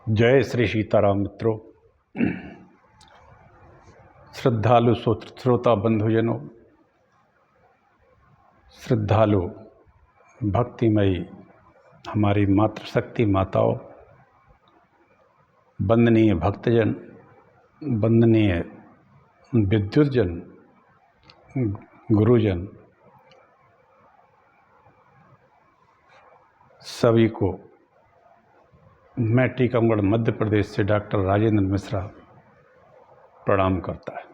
जय श्री सीताराम मित्रों, श्रद्धालु श्रोता बंधुजनों, श्रद्धालु भक्तिमयी हमारी मातृशक्ति माताओं, वंदनीय भक्तजन, वंदनीय विद्युतजन, गुरुजन, सभी को मैं टीकमगढ़ मध्य प्रदेश से डॉक्टर राजेंद्र मिश्रा प्रणाम करता है।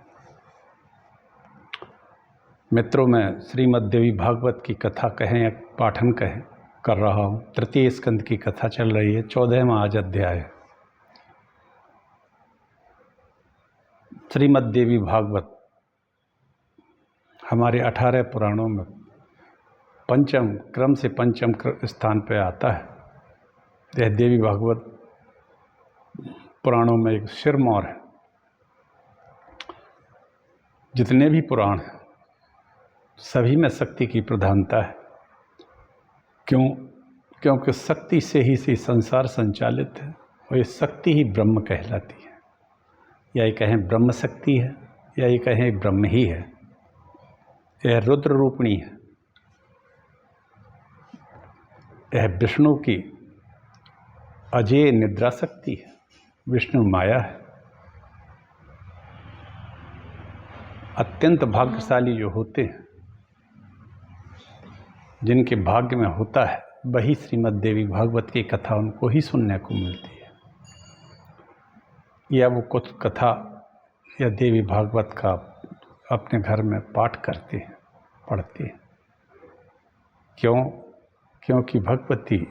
मित्रों, मैं श्रीमद् देवी भागवत की कथा कहें या पाठन कहें कर रहा हूँ। तृतीय स्कंद की कथा चल रही है, 14वां आज अध्याय है। श्रीमद् देवी भागवत हमारे 18 पुराणों में पंचम क्रम से पंचम स्थान पर आता है। यह देवी भागवत पुराणों में एक सिरमौर है। जितने भी पुराण हैं सभी में शक्ति की प्रधानता है। क्योंकि शक्ति से ही संसार संचालित है और ये शक्ति ही ब्रह्म कहलाती है। या ये कहें ब्रह्म शक्ति है या ये कहें ब्रह्म ही है। यह रुद्र रूपिणी है। यह विष्णु की अजेय निद्रा शक्ति है। विष्णु माया है। अत्यंत भाग्यशाली जो होते हैं, जिनके भाग्य में होता है, वही श्रीमद् देवी भागवत की कथा उनको ही सुनने को मिलती है। या वो कुछ कथा या देवी भागवत का अपने घर में पाठ करते हैं, पढ़ते हैं। क्योंकि भगवती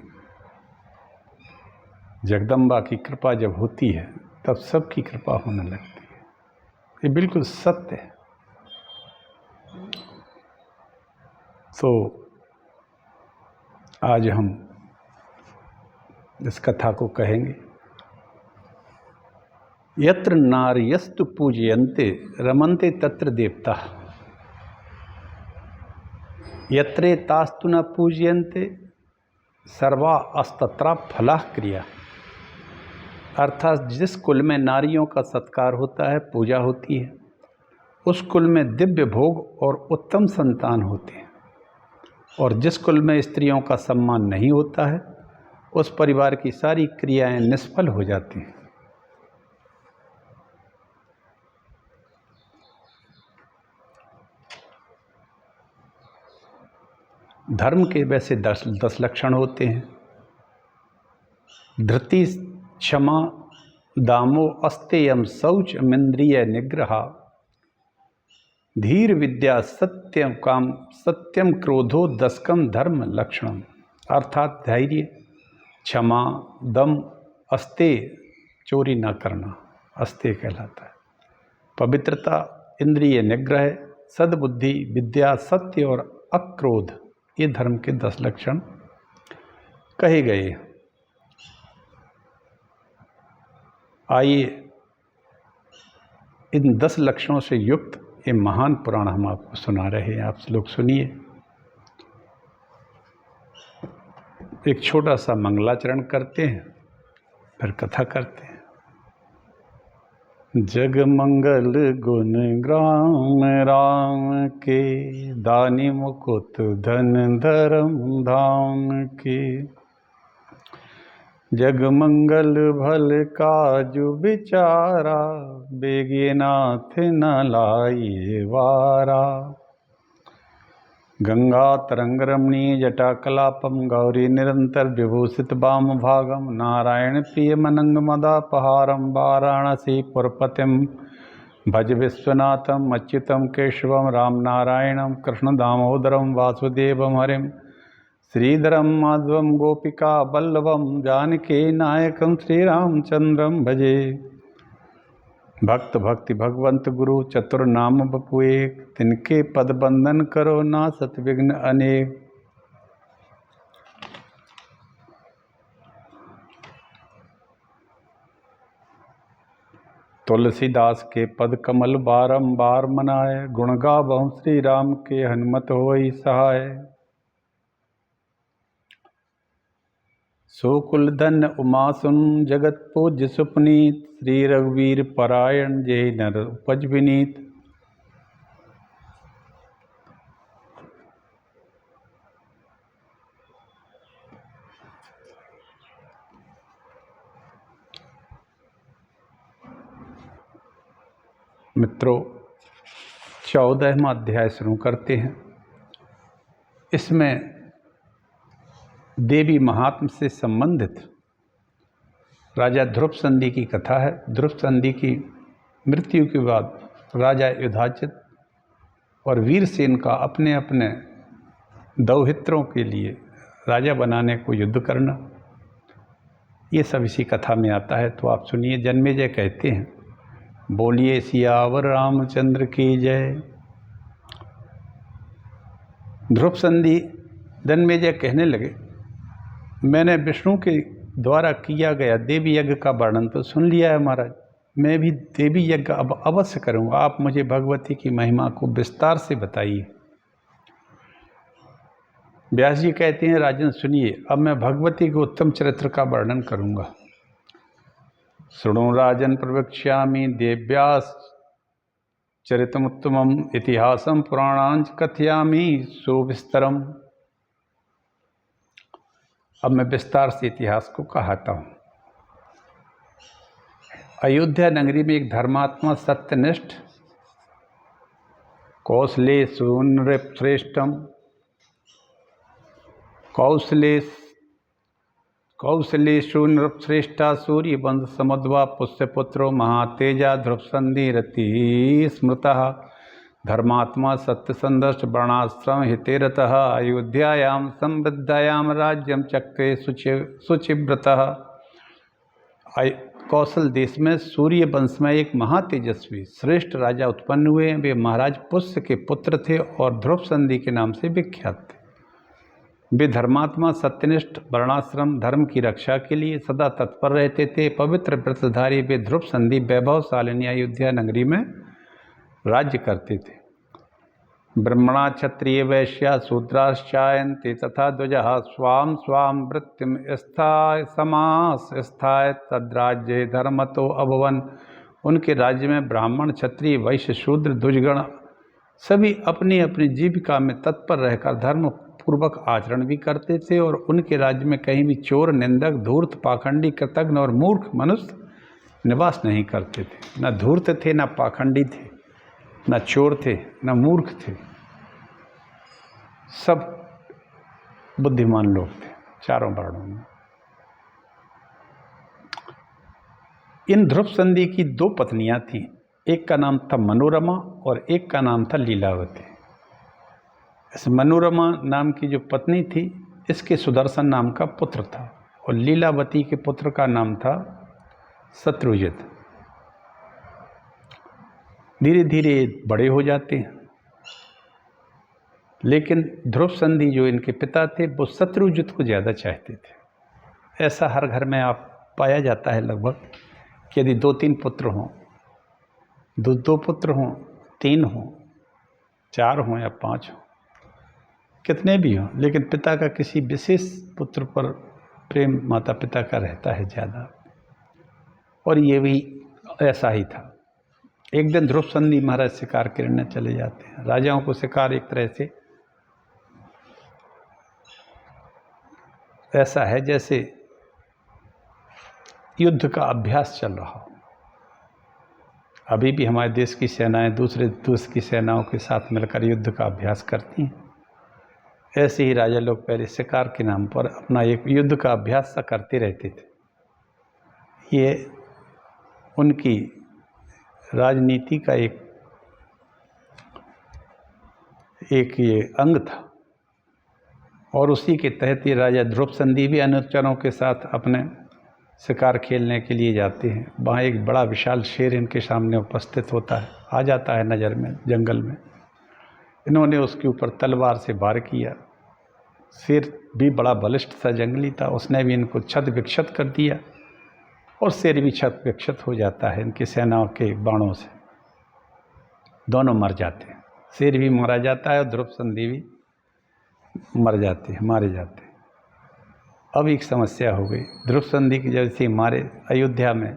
जगदम्बा की कृपा जब होती है तब सबकी कृपा होने लगती है। ये बिल्कुल सत्य है। तो आज हम इस कथा को कहेंगे। यत्र नार्यस्तु पूजयन्ते रमन्ते तत्र देवता, यत्रे तास्तु न पूजयन्ते सर्वा अस्तत्रा फला क्रिया। अर्थात जिस कुल में नारियों का सत्कार होता है, पूजा होती है, उस कुल में दिव्य भोग और उत्तम संतान होते हैं। और जिस कुल में स्त्रियों का सम्मान नहीं होता है, उस परिवार की सारी क्रियाएं निष्फल हो जाती हैं। धर्म के वैसे 10 लक्षण होते हैं। धृति, क्षमा, दामो, अस्तेयम, शौच, इंद्रिय निग्रह, धीर, विद्या, सत्यम, काम, सत्यम, क्रोधो, दशकम धर्म लक्षणम। अर्थात धैर्य, क्षमा, दम, अस्तेय, चोरी न करना अस्तेय कहलाता है, पवित्रता, इंद्रिय निग्रह, सद्बुद्धि, विद्या, सत्य और अक्रोध, ये धर्म के 10 लक्षण कहे गए। आइए इन 10 लक्षणों से युक्त ये महान पुराण हम आपको सुना रहे हैं। आप लोग सुनिए। एक छोटा सा मंगलाचरण करते हैं, फिर कथा करते हैं। जग मंगल गुण ग्राम राम के, दानी मुकुट धन धर्म धाम के। जग मंगल भल काजु बिचारा, बेगे नाथ न लाए वारा। गंगा तरंग रमणीय जटा कलापम, गौरी निरंतर विभूषित वाम भागम। नारायण प्रिय मनंग मदापहारम, वाराणसी पुरपतिम भज विश्वनाथम। अच्युतम केशवम राम नारायणम, कृष्ण दामोदरम वासुदेवम हरिम। श्रीधरम माधवम गोपिका वल्लभम, जानकी नायकम श्री रामचंद्रम भजे। भक्त भक्ति भगवंत गुरु, चतुर नाम बपु एक। तिनके पद बंदन करो, ना सत विघ्न अनेक। तुलसीदास के पद कमल बारंबार मनाए, गुण गावहु श्री राम के हनुमत होई सहाय। सो कुलधन उमासुन जगत पूज्य सुपनीत श्री रघुवीर परायण जय नर उपज विनीत। मित्रों, 14वां अध्याय शुरू करते हैं। इसमें देवी महात्म से संबंधित राजा ध्रुव संधि की कथा है। ध्रुव संधि की मृत्यु के बाद राजा युधाजित और वीरसेन का अपने अपने दौहित्रों के लिए राजा बनाने को युद्ध करना, ये सब इसी कथा में आता है। तो आप सुनिए। जन्मेजय कहते हैं, बोलिए सियावर रामचंद्र की जय। ध्रुव संधि जन्मेजय कहने लगे, मैंने विष्णु के द्वारा किया गया देवी यज्ञ का वर्णन तो सुन लिया है महाराज, मैं भी देवी यज्ञ अब अवश्य करूंगा। आप मुझे भगवती की महिमा को विस्तार से बताइए। व्यास जी कहते हैं, राजन सुनिए, अब मैं भगवती के उत्तम चरित्र का वर्णन करूंगा। शृणु राजन प्रवक्ष्यामि देव्यास चरितमुत्तमम इतिहासम पुराणांच कथयामि सुविस्तरम। अब मैं विस्तार से इतिहास को कहता हूँ। अयोध्या नगरी में एक धर्मात्मा सत्यनिष्ठ कौशलेषु नृपश्रेष्ठम कौशलेषु नृपश्रेष्ठा सूर्य वंश समुद्वा पुष्यपुत्रो महातेजा ध्रुव संधि रति स्मृतः धर्मात्मा सत्यसंदर्श वर्णाश्रम हितेरतः अयोध्यायां समृद्धायां राज्यम चक्रे शुचिव्रतः। कौशल देश में सूर्य वंश में एक महातेजस्वी श्रेष्ठ राजा उत्पन्न हुए। वे महाराज पुष्य के पुत्र थे और ध्रुव संधि के नाम से विख्यात थे। वे धर्मात्मा सत्यनिष्ठ वर्णाश्रम धर्म की रक्षा के लिए सदा तत्पर रहते थे। पवित्र व्रतधारी वे ध्रुव संधि वैभवशालिनी अयोध्या नगरी में राज्य करते थे। ब्रह्मणा क्षत्रिय वैश्या शूद्राश्चायन्ते तथा द्विजः स्वाम स्वाम वृत्तिम स्थाय समास स्थाय तद्राज्ये धर्मतो अभवन। उनके राज्य में ब्राह्मण क्षत्रिय वैश्य शूद्र द्विजगण सभी अपनी अपनी जीविका में तत्पर रहकर धर्म पूर्वक आचरण भी करते थे। और उनके राज्य में कहीं भी चोर, निंदक, धूर्त, पाखंडी, कृतघ्न और मूर्ख मनुष्य निवास नहीं करते थे। न धूर्त थे, न पाखंडी थे, न चोर थे, न मूर्ख थे, सब बुद्धिमान लोग थे चारों वर्णों में। इन ध्रुव संधि की 2 पत्नियां थीं। एक का नाम था मनोरमा और एक का नाम था लीलावती। इस मनोरमा नाम की जो पत्नी थी, इसके सुदर्शन नाम का पुत्र था और लीलावती के पुत्र का नाम था शत्रुजित। धीरे धीरे बड़े हो जाते हैं, लेकिन ध्रुव संधि जो इनके पिता थे वो शत्रुजित को ज़्यादा चाहते थे। ऐसा हर घर में आप पाया जाता है लगभग कि यदि 2-3 पुत्र हों, 2 पुत्र हों, 3 हों, 4 हों या 5 हों, कितने भी हों, लेकिन पिता का किसी विशेष पुत्र पर प्रेम माता पिता का रहता है ज़्यादा। और ये भी ऐसा ही था। एक दिन ध्रुव संधि महाराज शिकार करने चले जाते हैं। राजाओं को शिकार एक तरह से ऐसा है जैसे युद्ध का अभ्यास चल रहा हो। अभी भी हमारे देश की सेनाएं दूसरे देश की सेनाओं के साथ मिलकर युद्ध का अभ्यास करती हैं। ऐसे ही राजा लोग पहले शिकार के नाम पर अपना एक युद्ध का अभ्यास सा करते रहते थे। ये उनकी राजनीति का एक ये अंग था और उसी के तहत ये राजा ध्रुव संधि भी अनुचरों के साथ अपने शिकार खेलने के लिए जाते हैं। वहाँ एक बड़ा विशाल शेर इनके सामने उपस्थित होता है, आ जाता है नज़र में जंगल में। इन्होंने उसके ऊपर तलवार से वार किया। शेर भी बड़ा बलिष्ठ था, जंगली था, उसने भी इनको छत विक्षत कर दिया और शेर भी छत विक्षत हो जाता है इनकी सेनाओं के बाणों से। दोनों मर जाते हैं, शेर भी मारा जाता है और ध्रुव संधि भी मर जाते हैं, मारे जाते हैं। अब एक समस्या हो गई। ध्रुव संधि की जैसे मारे अयोध्या में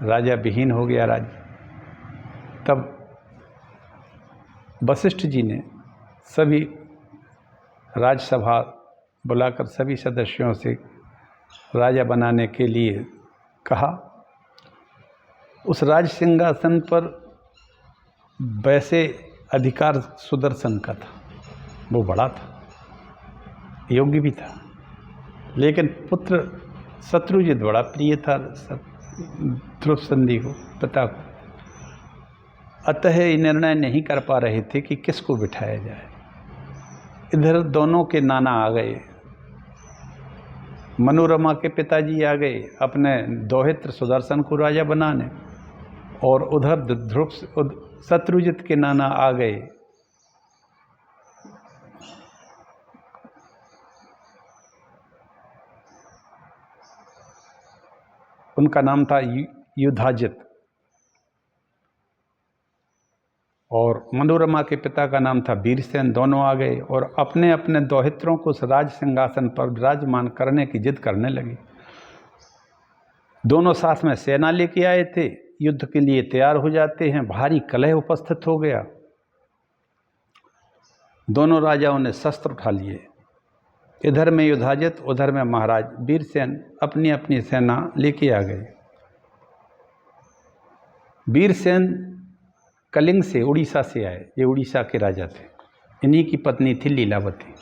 राजा विहीन हो गया राज्य, तब वशिष्ठ जी ने सभी राज्यसभा बुलाकर सभी सदस्यों से राजा बनाने के लिए कहा। उस राज सिंहासन पर वैसे अधिकार सुदर्शन का था, वो बड़ा था, योग्य भी था, लेकिन पुत्र शत्रुजित बड़ा प्रिय था ध्रुव संधि को, पिता को। अतः ये निर्णय नहीं कर पा रहे थे कि किसको बिठाया जाए। इधर दोनों के नाना आ गए, मनोरमा के पिताजी आ गए अपने दौहित्र सुदर्शन को राजा बनाने, और उधर ध्रुव शत्रुजित के नाना आ गए उनका नाम था युधाजित, और मनोरमा के पिता का नाम था वीरसेन। दोनों आ गए और अपने अपने दौहित्रों को उस राज सिंहासन पर विराजमान करने की जिद करने लगे। दोनों साथ में सेना लेके आए थे, युद्ध के लिए तैयार हो जाते हैं। भारी कलह उपस्थित हो गया। दोनों राजाओं ने शस्त्र उठा लिए। इधर में युधाजित, उधर में महाराज वीरसेन अपनी अपनी सेना लेके आ गए। वीरसेन कलिंग से, उड़ीसा से आए। ये उड़ीसा के राजा थे। इन्हीं की पत्नी थी लीलावती।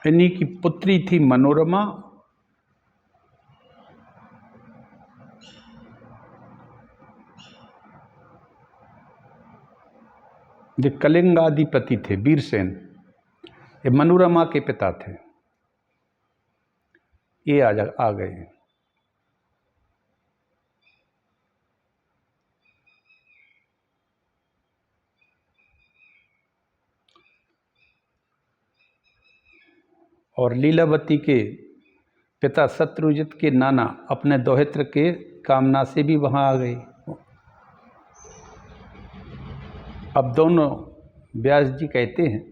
इन्हीं की पुत्री थी मनोरमा। जो कलिंगाधिपति थे वीरसेन, ये मनोरमा के पिता थे। ये आ गए। और लीलावती के पिता शत्रुजित के नाना अपने दौहित्र के कामना से भी वहां आ गए। अब दोनों, व्यास जी कहते हैं,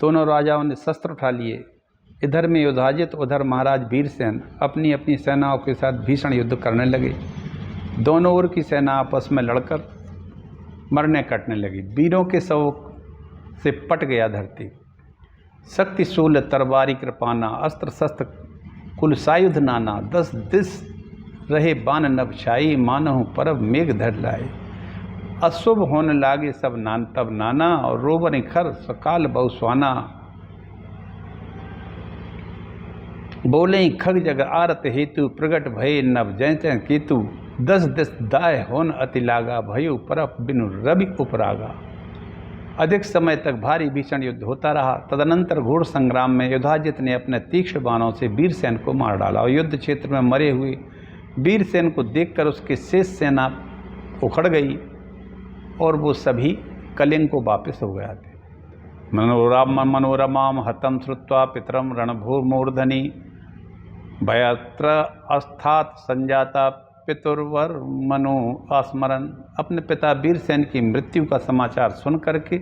दोनों राजाओं ने शस्त्र उठा लिए। इधर में युधाजित, उधर महाराज वीरसेन अपनी अपनी सेनाओं के साथ भीषण युद्ध करने लगे। दोनों ओर की सेना आपस में लड़कर मरने कटने लगी। वीरों के शव से पट गया धरती। शक्ति शूल तरवारी कृपाना, अस्त्र शस्त्र कुल सायुध नाना, 10 दिस रहे बान नभछाई, मानहु परब मेघ धर लाए। अशुभ होने लागे सब तब नाना, और रोवन खर सकाल बहुस्वाना। बोले खग जग आरत हेतु, प्रगट भय नभ जय केतु। 10 दिस दाय होन अति लागा, भयो परप बिनु रवि उपरागा। अधिक समय तक भारी भीषण युद्ध होता रहा। तदनंतर घोर संग्राम में युधाजित ने अपने तीक्ष्ण बाणों से वीरसेन को मार डाला, और युद्ध क्षेत्र में मरे हुए वीरसेन को देखकर उसकी शेष सेना उखड़ गई, और वो सभी कलिंग को वापस हो गया थे। मनोरमाम हतम श्रुत्वा पितरम रणभूमूर्धनि, भयत्र अस्थात संजाता पितुर्वर मनु आस्मरण। अपने पिता वीरसेन की मृत्यु का समाचार सुन करके,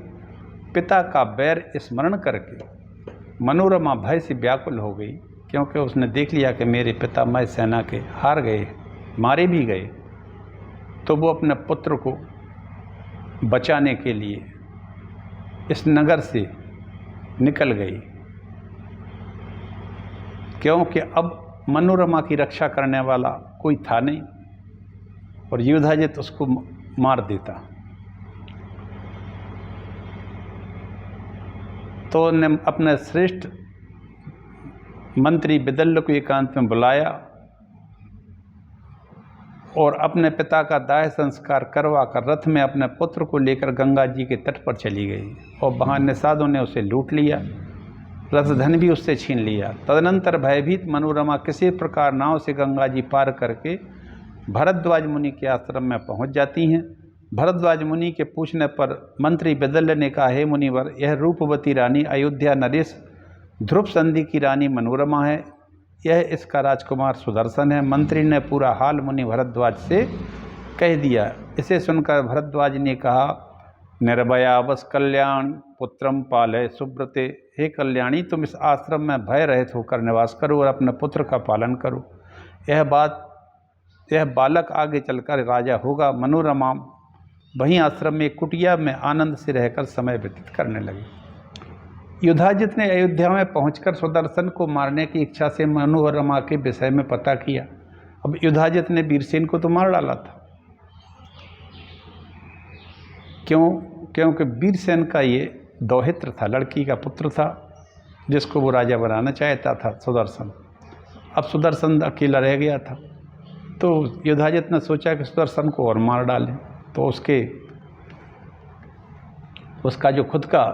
पिता का बैर स्मरण करके मनोरमा भय से व्याकुल हो गई, क्योंकि उसने देख लिया कि मेरे पिता मय सेना के हार गए, मारे भी गए। तो वो अपने पुत्र को बचाने के लिए इस नगर से निकल गई, क्योंकि अब मनोरमा की रक्षा करने वाला कोई था नहीं, और युधाजित उसको मार देता। तो ने अपने श्रेष्ठ मंत्री विदल्य को एकांत में बुलाया और अपने पिता का दाह संस्कार करवा कर रथ में अपने पुत्र को लेकर गंगा जी के तट पर चली गई, और वहाँ निषादों ने उसे लूट लिया, रथधन भी उससे छीन लिया। तदनंतर भयभीत मनोरमा किसी प्रकार नाव से गंगा जी पार करके भरद्वाज मुनि के आश्रम में पहुंच जाती हैं। भरद्वाज मुनि के पूछने पर मंत्री विदल्य ने कहा, हे मुनिवर, यह रूपवती रानी अयोध्या नरेश ध्रुव संधि की रानी मनोरमा है, यह इसका राजकुमार सुदर्शन है। मंत्री ने पूरा हाल मुनि भरद्वाज से कह दिया। इसे सुनकर भरद्वाज ने कहा, निर्भयावस कल्याण पुत्रम पालय सुब्रते, हे कल्याणी तुम इस आश्रम में भय रहित होकर निवास करो और अपने पुत्र का पालन करो। यह बालक आगे चलकर राजा होगा। मनोरमा वहीं आश्रम में कुटिया में आनंद से रहकर समय व्यतीत करने लगे। युधाजित ने अयोध्या में पहुंचकर सुदर्शन को मारने की इच्छा से मनोरमा के विषय में पता किया। अब युधाजित ने वीरसेन को तो मार डाला था, क्योंकि वीरसेन का ये दौहित्र था, लड़की का पुत्र था, जिसको वो राजा बनाना चाहता था सुदर्शन। अब सुदर्शन अकेला रह गया था, तो युधाजित ने सोचा कि सुदर्शन को और मार डालें। तो उसका जो खुद का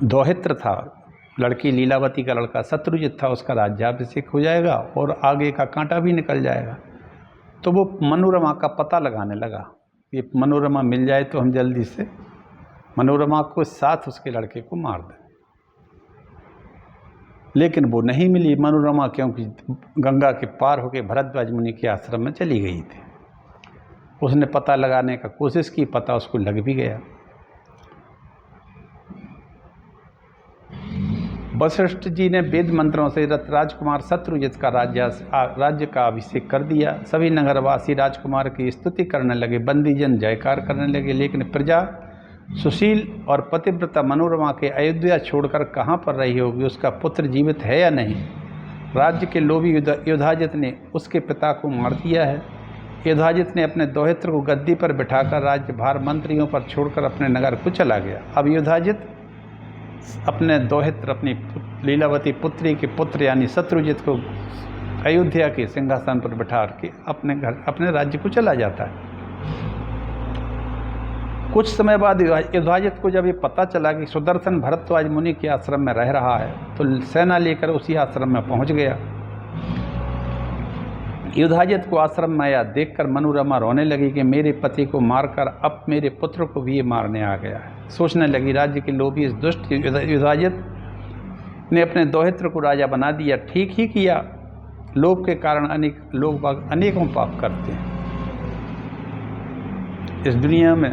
दौहित्र था, लड़की लीलावती का लड़का शत्रुजित था, उसका राज्याभिषेक हो जाएगा और आगे का कांटा भी निकल जाएगा। तो वो मनोरमा का पता लगाने लगा, ये मनोरमा मिल जाए तो हम जल्दी से मनोरमा को साथ उसके लड़के को मार दें। लेकिन वो नहीं मिली मनोरमा, क्योंकि गंगा के पार होकर भरद्वाज मुनि के आश्रम में चली गई थी। उसने पता लगाने का कोशिश की, पता उसको लग भी गया। वशिष्ठ जी ने वेद मंत्रों से राजकुमार शत्रुजित का राज्य का अभिषेक कर दिया। सभी नगरवासी राजकुमार की स्तुति करने लगे, बंदीजन जयकार करने लगे। लेकिन प्रजा सुशील और पतिव्रता मनोरमा के अयोध्या छोड़कर कहाँ पर रही होगी, उसका पुत्र जीवित है या नहीं। राज्य के लोभी युधाजित ने उसके पिता को मार दिया है। युधाजित ने अपने दौहित्र को गद्दी पर बिठाकर राज्यभार मंत्रियों पर छोड़कर अपने नगर को चला गया। अब युधाजित अपने दौहित्र अपनी लीलावती पुत्री के पुत्र यानी शत्रुजित को अयोध्या के सिंहासन पर बिठा के अपने घर अपने राज्य को चला जाता है। कुछ समय बाद युधाजित को जब ये पता चला कि सुदर्शन भरद्वाज मुनि के आश्रम में रह रहा है, तो सेना लेकर उसी आश्रम में पहुंच गया। युधाजित को आश्रम में आया देखकर मनोरमा रोने लगी कि मेरे पति को मारकर अब मेरे पुत्र को भी ये मारने आ गया है। सोचने लगी, राज्य के लोभी इस दुष्ट युधाजित ने अपने दौहित्र को राजा बना दिया। ठीक ही किया, लोभ के कारण लोग अनेकों पाप करते हैं। इस दुनिया में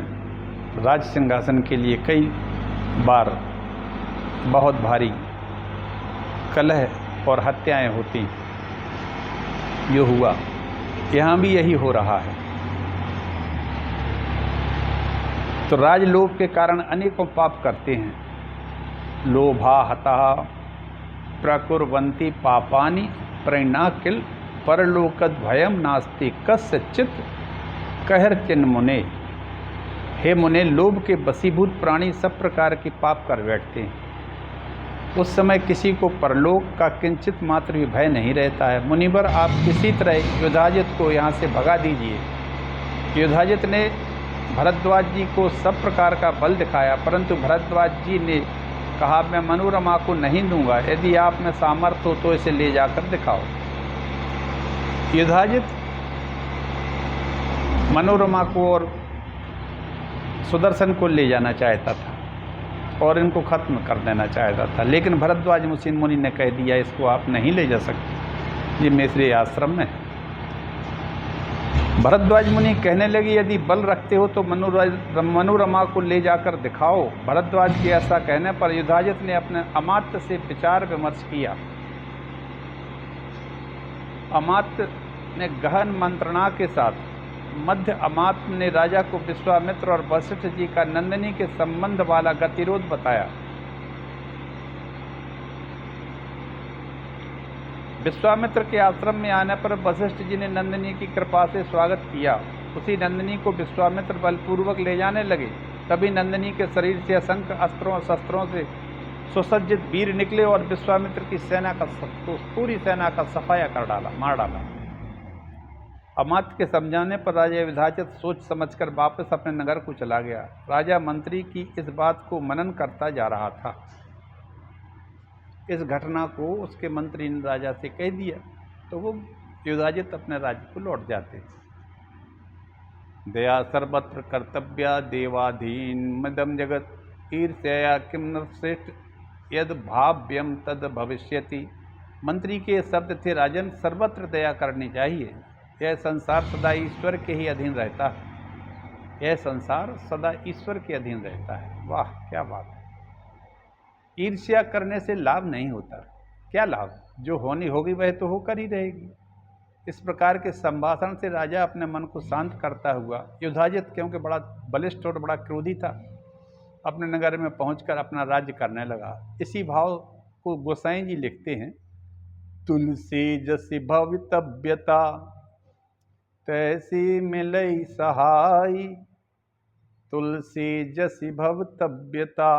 राज सिंहासन के लिए कई बार बहुत भारी कलह और हत्याएं होती हैं। ये हुआ, यहाँ भी यही हो रहा है। तो राजलोभ के कारण अनेकों पाप करते हैं। लोभा हतः प्रकुर्वन्ति पापानि प्रेणाकिल परलोकद भयम नास्ति कस्यचित् कहरचिन् मुने। हे मुने, लोभ के वशीभूत प्राणी सब प्रकार के पाप कर बैठते हैं। उस समय किसी को परलोक का किंचित मात्र भी भय नहीं रहता है। मुनिवर, आप किसी तरह युधाजित को यहाँ से भगा दीजिए। युधाजित ने भरद्वाज जी को सब प्रकार का बल दिखाया, परंतु भरद्वाज जी ने कहा, मैं मनोरमा को नहीं दूंगा, यदि आप में सामर्थ्य हो तो इसे ले जाकर दिखाओ। युधाजित मनोरमा को और सुदर्शन को ले जाना चाहता था और इनको खत्म कर देना चाहता था, लेकिन भरद्वाज मुनि ने कह दिया, इसको आप नहीं ले जा सकते, ये मेरे आश्रम में। भरद्वाज मुनि कहने लगे, यदि बल रखते हो तो मनोरमा को ले जाकर दिखाओ। भरद्वाज के ऐसा कहने पर युधाजित ने अपने अमात्य से विचार विमर्श किया। अमात्य ने गहन मंत्रणा के साथ मध्य अमात्य ने राजा को विश्वामित्र और वशिष्ठ जी का नंदिनी के संबंध वाला गतिरोध बताया। विश्वामित्र के आश्रम में आने पर वशिष्ठ जी ने नंदिनी की कृपा से स्वागत किया। उसी नंदिनी को विश्वामित्र बलपूर्वक ले जाने लगे। तभी नंदिनी के शरीर से असंख्य अस्त्रों और शस्त्रों से सुसज्जित वीर निकले और विश्वामित्र की सेना का पूरी सेना का सफाया मार डाला। अमात्य के समझाने पर राजा युधाजित सोच समझकर वापस अपने नगर को चला गया। राजा मंत्री की इस बात को मनन करता जा रहा था। इस घटना को उसके मंत्री ने राजा से कह दिया तो वो युधाजित अपने राज्य को लौट जाते। दया सर्वत्र कर्तव्या देवाधीन मदम जगत ईर्ष्या किम न श्रेष्ठ यद भाव्यम तद भविष्यति। मंत्री के शब्द थे, राजन, सर्वत्र दया करनी चाहिए। यह संसार सदा ईश्वर के ही अधीन रहता है। यह संसार सदा ईश्वर के अधीन रहता है। वाह क्या बात है। ईर्ष्या करने से लाभ नहीं होता। क्या लाभ? जो होनी होगी वह तो होकर ही रहेगी। इस प्रकार के संभाषण से राजा अपने मन को शांत करता हुआ युधाजित, क्योंकि बड़ा बलिष्ठ और बड़ा क्रोधी था, अपने नगर में पहुंचकर अपना राज्य करने लगा। इसी भाव को गोसाई जी लिखते हैं, तुलसी जसी भवितव्यता तैसी मिलई सहाय, तुलसी जसी भवितव्यता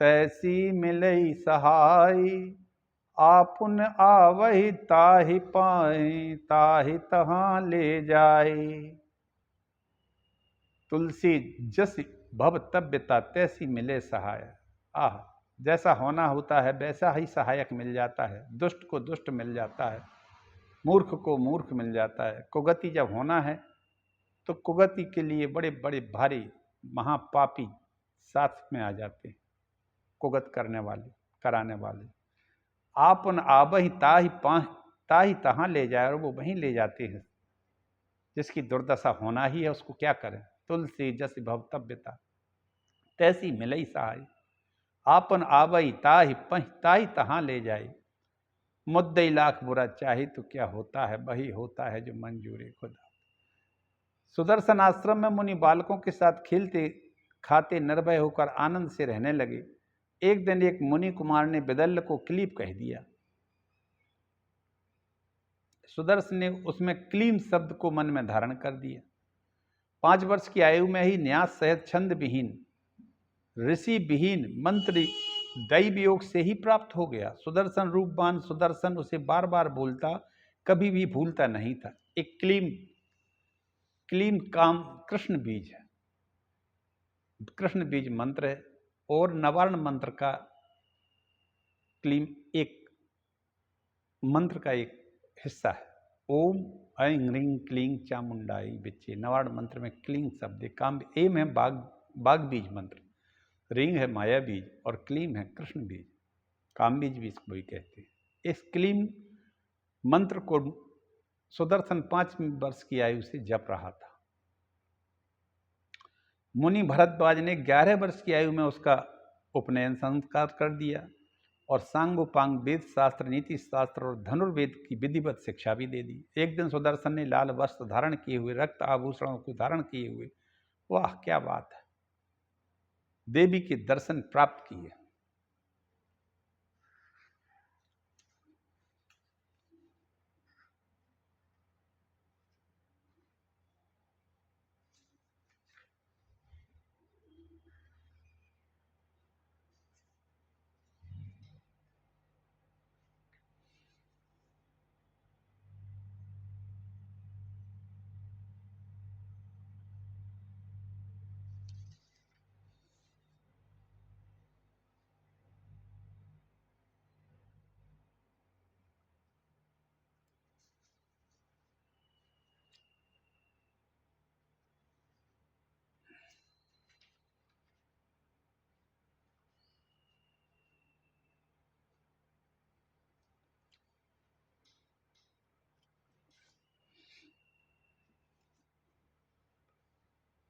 तैसी मिलई सहाय, आपुन आवहि ताहि पाए, ताहि तहाँ ले जाए। तुलसी जसी भवतव्यता तैसी मिले सहाय। आह, जैसा होना होता है वैसा ही सहायक मिल जाता है। दुष्ट को दुष्ट मिल जाता है, मूर्ख को मूर्ख मिल जाता है। कुगति जब होना है तो कुगति के लिए बड़े बड़े भारी महापापी साथ में आ जाते हैं, कुगत करने वाले, कराने वाले। आपन आबहि ताहि तहाँ ले जाए, और वो वहीं ले जाते हैं। जिसकी दुर्दशा होना ही है उसको क्या करें। तुलसी जस भवतव्यता तैसी मिलई सहाय, आपन आबहि ताहि तहाँ ले जाए। मुद्दई लाख बुरा चाहे तो क्या होता है, वही होता है जो मंजूरे खुदा। सुदर्शन आश्रम में मुनि बालकों के साथ खेलते खाते निर्भय होकर आनंद से रहने लगे। एक दिन एक मुनि कुमार ने विदल्ल को क्लीप कह दिया। सुदर्शन ने उसमें क्लीम शब्द को मन में धारण कर दिया। 5 वर्ष की आयु में ही न्यास सहित छंद विहीन, ऋषि विहीन मंत्र दैव योग से ही प्राप्त हो गया। सुदर्शन रूपवान सुदर्शन उसे बार बार बोलता, कभी भी भूलता नहीं था। एक क्लीम काम कृष्ण बीज है, कृष्ण बीज मंत्र है, और नवार्ण मंत्र का क्लीम एक मंत्र का एक हिस्सा है। ओम ऐं ह्रीं क्लीं चामुंडाई बिच्चे। नवार्ण मंत्र में क्लीं शब्द है। काम एम है बाघ बीज मंत्र, रींग है माया बीज, और क्लीम है कृष्ण बीज, काम बीज भी इसको भी कहते हैं। इस क्लीम मंत्र को सुदर्शन 5 वर्ष की आयु से जप रहा था। मुनि भरद्वाज ने 11 वर्ष की आयु में उसका उपनयन संस्कार कर दिया, और सांगोपांग वेद शास्त्र, नीति शास्त्र और धनुर्वेद की विधिवत शिक्षा भी दे दी। एक दिन सुदर्शन ने लाल वस्त्र धारण किए हुए, रक्त आभूषणों को धारण किए हुए, वाह क्या बात है, देवी के दर्शन प्राप्त किए।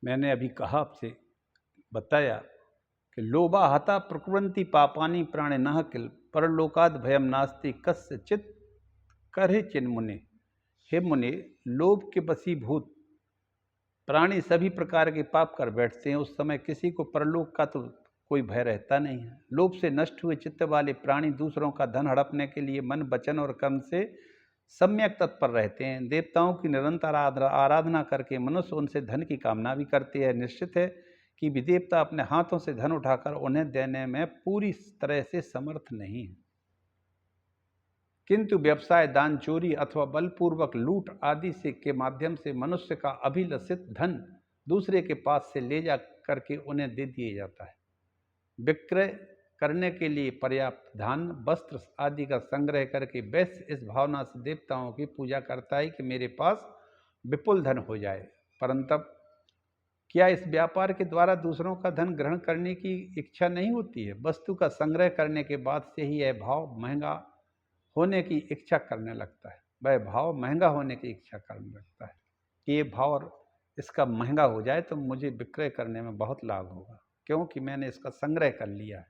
मैंने अभी कहा आपसे बताया कि लोभा हता प्रकुरंती पापानि प्राणे नह किल, परलोकाद भयम नास्ति कस्य चित करे चिन मुने। हे मुने, लोभ के वशीभूत प्राणी सभी प्रकार के पाप कर बैठते हैं। उस समय किसी को परलोक का तो कोई भय रहता नहीं है। लोभ से नष्ट हुए चित्त वाले प्राणी दूसरों का धन हड़पने के लिए मन, वचन और कर्म से सम्यक तत्पर रहते हैं। देवताओं की निरंतर आराधना करके मनुष्य उनसे धन की कामना भी करते हैं। निश्चित है कि देवता अपने हाथों से धन उठाकर उन्हें देने में पूरी तरह से समर्थ नहीं है, किंतु व्यवसाय, दान, चोरी अथवा बलपूर्वक लूट आदि से के माध्यम से मनुष्य का अभिलषित धन दूसरे के पास से ले जा करके उन्हें दे दिया जाता है। विक्रय करने के लिए पर्याप्त धान, वस्त्र आदि का संग्रह करके वैश्य इस भावना से देवताओं की पूजा करता है कि मेरे पास विपुल धन हो जाए। परंतु क्या इस व्यापार के द्वारा दूसरों का धन ग्रहण करने की इच्छा नहीं होती है? वस्तु का संग्रह करने के बाद से ही यह भाव महंगा होने की इच्छा करने लगता है। वह भाव महंगा होने की इच्छा करने लगता है कि ये भाव और इसका महंगा हो जाए तो मुझे विक्रय करने में बहुत लाभ होगा, क्योंकि मैंने इसका संग्रह कर लिया है।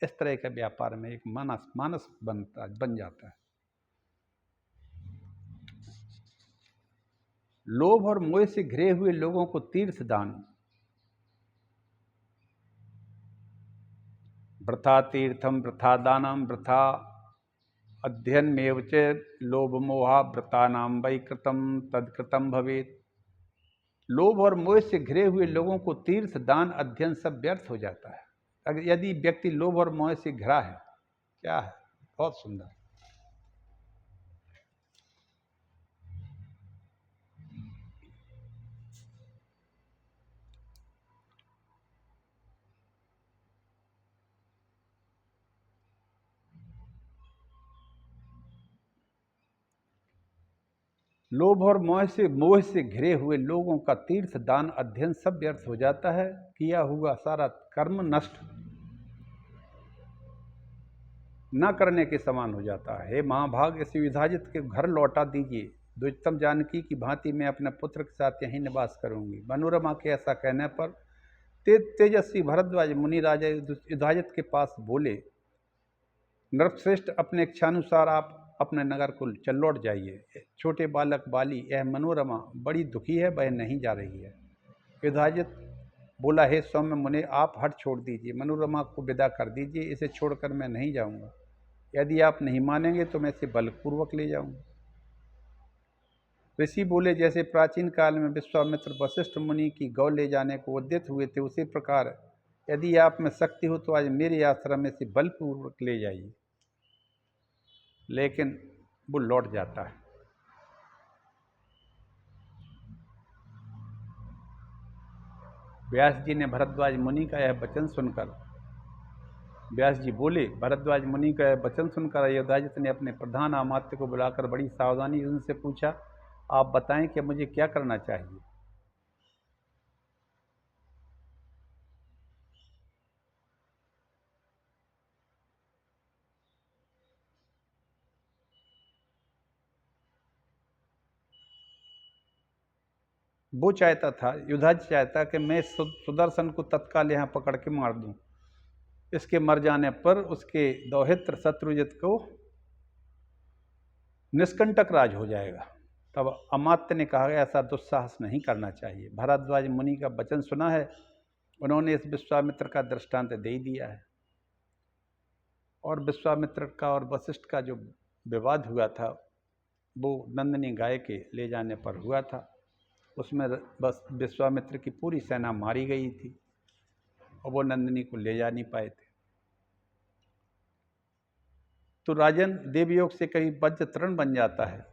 इस तरह के व्यापार में एक मानस बन जाता है। लोभ और मोह से घिरे हुए लोगों को तीर्थ दान, वृथा तीर्थम वृथा दानम वृथा अध्ययन में च लोभ मोहा वृता नाम वै कृतम तत्कृतम भवेत। लोभ और मोह से घिरे हुए लोगों को तीर्थ दान अध्ययन सब व्यर्थ हो जाता है। अगर यदि व्यक्ति लोभ और मोह से घिरा है, क्या है, बहुत सुंदर। लोभ और मोह से घिरे हुए लोगों का तीर्थ दान अध्ययन सब व्यर्थ हो जाता है। किया हुआ सारा कर्म नष्ट न करने के समान हो जाता है। हे महाभाग, इस विधाजित के घर लौटा दीजिए। द्विजतम जानकी की भांति मैं अपने पुत्र के साथ यहीं निवास करूंगी। मनोरमा के ऐसा कहने पर तेजस्वी भरद्वाज मुनि राजा युधाजित के पास बोले, नृपश्रेष्ठ, अपने इच्छानुसार आप अपने नगर को चल लौट जाइए। छोटे बालक बाली यह मनोरमा बड़ी दुखी है, वह नहीं जा रही है। युधाजित बोला, हे सौम्य मुने, आप हट छोड़ दीजिए, मनोरमा को विदा कर दीजिए, इसे छोड़कर मैं नहीं जाऊंगा। यदि आप नहीं मानेंगे तो मैं इसे बलपूर्वक ले जाऊंगा। ऋषि बोले, जैसे प्राचीन काल में विश्वामित्र वशिष्ठ मुनि की गौ ले जाने को उद्यत हुए थे, उसी प्रकार यदि आप में शक्ति हो तो आज मेरे आश्रम में से बलपूर्वक ले जाइए। लेकिन वो लौट जाता है। व्यास जी ने भरद्वाज मुनि का यह वचन सुनकर, व्यास जी बोले, भरद्वाज मुनि का यह वचन सुनकर युधाजित ने अपने प्रधान अमात्य को बुलाकर बड़ी सावधानी उनसे पूछा, आप बताएं कि मुझे क्या करना चाहिए। वो चाहता था, युधाजित चाहता कि मैं सुदर्शन को तत्काल यहाँ पकड़ के मार दूं। इसके मर जाने पर उसके दौहित्र शत्रुजित को निष्कंटक राज हो जाएगा। तब अमात्य ने कहा, ऐसा दुस्साहस नहीं करना चाहिए। भरद्वाज मुनि का वचन सुना है, उन्होंने इस विश्वामित्र का दृष्टांत दे दिया है। और विश्वामित्र का और वशिष्ठ का जो विवाद हुआ था वो नंदिनी गाय के ले जाने पर हुआ था। उसमें बस विश्वामित्र की पूरी सेना मारी गई थी और वो नंदिनी को ले जा नहीं पाए थे। तो राजन, देवयोग से कभी वज्र तृण बन जाता है,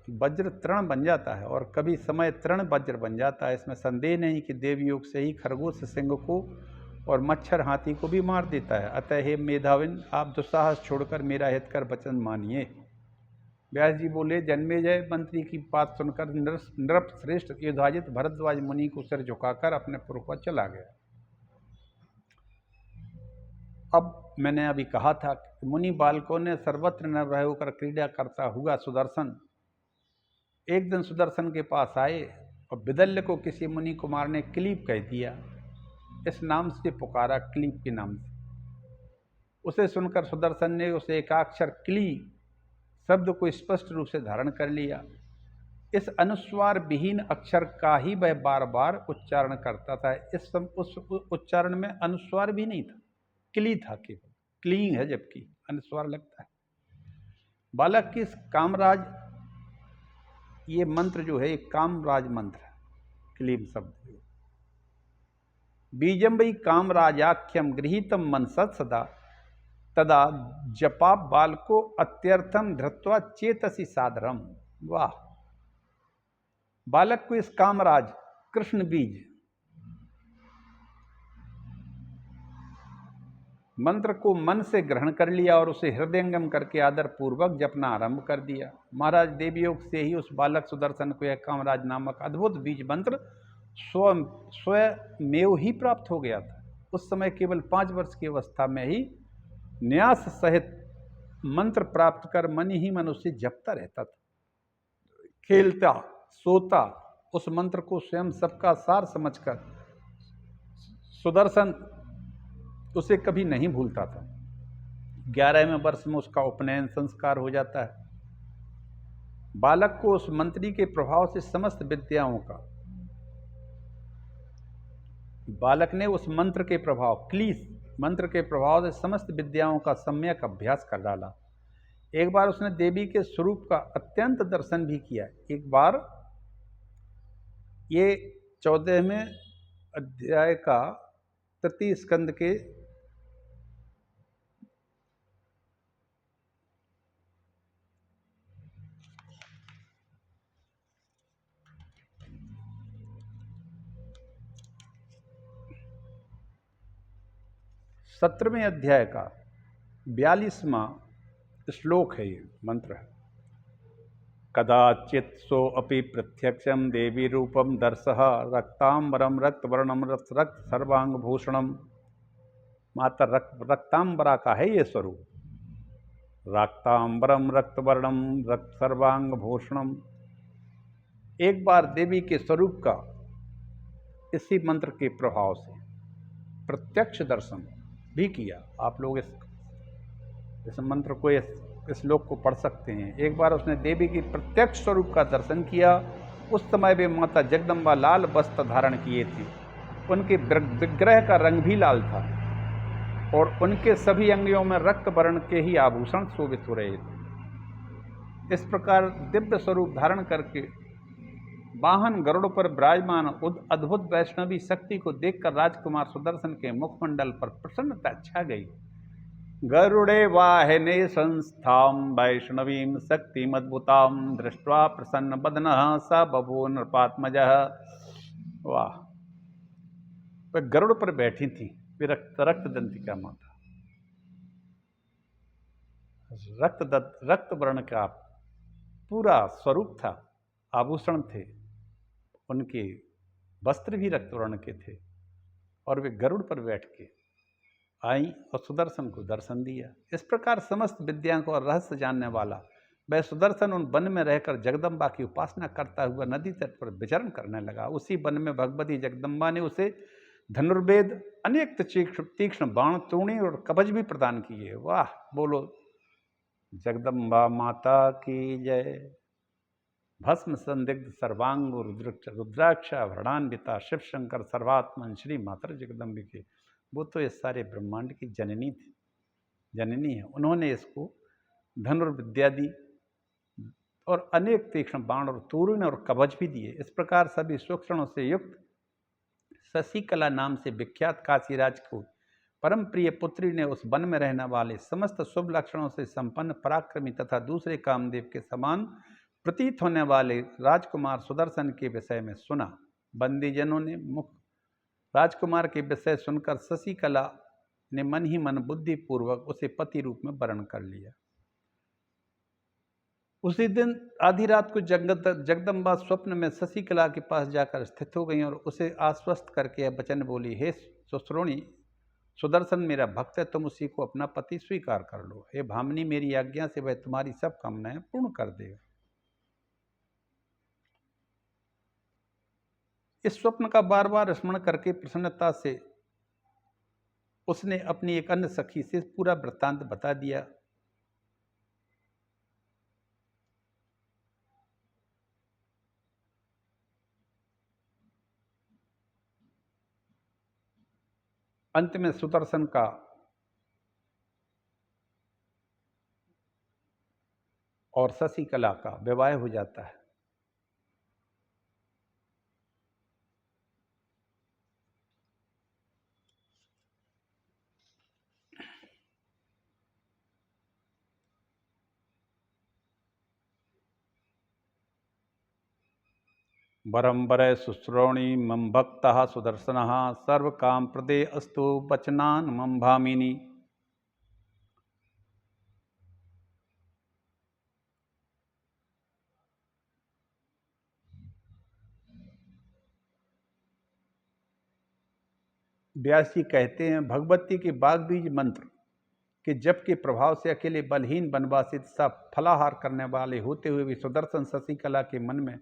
वज्र तृण बन जाता है, और कभी समय तृण वज्र बन जाता है। इसमें संदेह नहीं कि देवयोग से ही खरगोश सिंह को और मच्छर हाथी को भी मार देता है। अतः हे मेधाविन, आप दुस्साहस छोड़कर मेरा हितकर वचन मानिए। व्यास जी बोले, जन्मेजय मंत्री की बात सुनकर नृपश्रेष्ठ युधाजित भरद्वाज मुनि को सिर झुकाकर अपने पुर पर चला गया। अब मैंने अभी कहा था कि मुनि बालकों ने सर्वत्र निर्भय होकर क्रीड़ा करता हुआ सुदर्शन एक दिन सुदर्शन के पास आए और विदल्य को किसी मुनि कुमार ने क्लीप कह दिया। इस नाम से पुकारा, क्लीप के नाम से। उसे सुनकर सुदर्शन ने उसे एकाक्षर क्ली शब्द को स्पष्ट रूप से धारण कर लिया। इस अनुस्वार विहीन अक्षर का ही वह बार बार उच्चारण करता था। उस उच्चारण में अनुस्वार भी नहीं था, क्ली था केवल। क्ली है जबकि अनुस्वार लगता है। बालक की कामराज, ये मंत्र जो है एक कामराज मंत्र है, क्लीम शब्द। बीजम वही कामराजाख्यम गृहीतम मनसत सदा तदा जपा बालको अत्यर्थम धृत्वा चेतसी सादरम। वाह! बालक को इस कामराज कृष्ण बीज मंत्र को मन से ग्रहण कर लिया और उसे हृदयंगम करके आदर पूर्वक जपना आरंभ कर दिया। महाराज, देवयोग से ही उस बालक सुदर्शन को यह कामराज नामक अद्भुत बीज मंत्र स्वयं ही प्राप्त हो गया था। उस समय केवल 5 वर्ष की अवस्था में ही न्यास सहित मंत्र प्राप्त कर मन ही मन उसे जपता रहता था। खेलता, सोता, उस मंत्र को स्वयं सबका सार समझकर सुदर्शन उसे कभी नहीं भूलता था। 11वें वर्ष में उसका उपनयन संस्कार हो जाता है। बालक को उस मंत्री के प्रभाव से समस्त विद्याओं का, बालक ने उस मंत्र के प्रभाव, क्लीस मंत्र के प्रभाव से समस्त विद्याओं का सम्यक अभ्यास कर डाला। एक बार उसने देवी के स्वरूप का अत्यंत दर्शन भी किया। एक बार, ये 14वें अध्याय का तृतीय स्कंद के 17वें अध्याय का 42वां श्लोक है। ये मंत्र है, कदाचित सोऽपि प्रत्यक्षं देवी रूपम दर्शः रक्तांबरम रक्तवर्णम रक्त सर्वांगभूषणम। माता रक्तांबरा का है ये स्वरूप, रक्तांबरम रक्तवर्णम रक्त सर्वांगभूषणम। एक बार देवी के स्वरूप का इसी मंत्र के प्रभाव से प्रत्यक्ष दर्शन भी किया। आप लोग इस मंत्र को, इस श्लोक को पढ़ सकते हैं। एक बार उसने देवी की प्रत्यक्ष स्वरूप का दर्शन किया। उस समय वे माता जगदम्बा लाल वस्त्र धारण किए थे। उनके विग्रह का रंग भी लाल था और उनके सभी अंगों में रक्त वर्ण के ही आभूषण शोभित हो रहे थे। इस प्रकार दिव्य स्वरूप धारण करके वाहन गरुड़ पर विराजमान अद्भुत वैष्णवी शक्ति को देखकर राजकुमार सुदर्शन के मुखमंडल पर प्रसन्नता छा गई। गरुड़े वाहिने संस्थां वैष्णवीं शक्तिमद्भुतां दृष्ट्वा प्रसन्न बदनः स बभूव नृपात्मजः। वाह! वह गरुड़ पर बैठी थी, रक्त दंतिका माता। रक्त वर्ण का पूरा स्वरूप था, आभूषण थे, उनके वस्त्र भी रक्त वर्ण के थे और वे गरुड़ पर बैठ के आई और सुदर्शन को दर्शन दिया। इस प्रकार समस्त विद्याओं को और रहस्य जानने वाला वह सुदर्शन उन वन में रहकर जगदम्बा की उपासना करता हुआ नदी तट पर विचरण करने लगा। उसी वन में भगवती जगदम्बा ने उसे धनुर्वेद, अनेक तीक्ष्ण बाण, तूणी और कवच भी प्रदान किए। वाह! बोलो जगदम्बा माता की जय। भस्म संदिग्ध सर्वांग रुद्राक्षाभरणान्विता शिव शंकर सर्वात्मन श्री माता जगदम्बिके। वो तो इस सारे ब्रह्मांड की जननी थी, जननी है। उन्होंने इसको धनुर्विद्या दी और अनेक तीक्ष्ण बाण और तूरीण और कवच भी दिए। इस प्रकार सभी सूक्ष्मों से युक्त शशिकला नाम से विख्यात काशीराज को परम प्रिय पुत्री ने उस वन में रहने वाले समस्त शुभ लक्षणों से संपन्न, पराक्रमी तथा दूसरे कामदेव के समान प्रतीत होने वाले राजकुमार सुदर्शन के विषय में सुना। बंदीजनों ने मुख राजकुमार के विषय सुनकर शशिकला ने मन ही मन बुद्धि पूर्वक उसे पति रूप में वर्ण कर लिया। उसी दिन आधी रात को जगदम्बा स्वप्न में शशिकला के पास जाकर स्थित हो गई और उसे आश्वस्त करके यह वचन बोली, हे सुश्रोणी, सुदर्शन मेरा भक्त है, तुम उसी को अपना पति स्वीकार कर लो। हे भामिनी, मेरी आज्ञा से वह तुम्हारी सब कामनाएं पूर्ण कर देगा। इस स्वप्न का बार बार स्मरण करके प्रसन्नता से उसने अपनी एक अन्य सखी से पूरा वृत्तांत बता दिया। अंत में सुदर्शन का और शशिकला का विवाह हो जाता है। वरंबरे शुश्रोणी मम भक्तः सुदर्शनः सर्व काम प्रदे अस्तु वचनान् मम भामिनी। व्यास जी कहते हैं, भगवती के बाग बीज मंत्र कि जबकि प्रभाव से अकेले बलहीन बनवासी सा फलाहार करने वाले होते हुए भी सुदर्शन शशिकला के मन में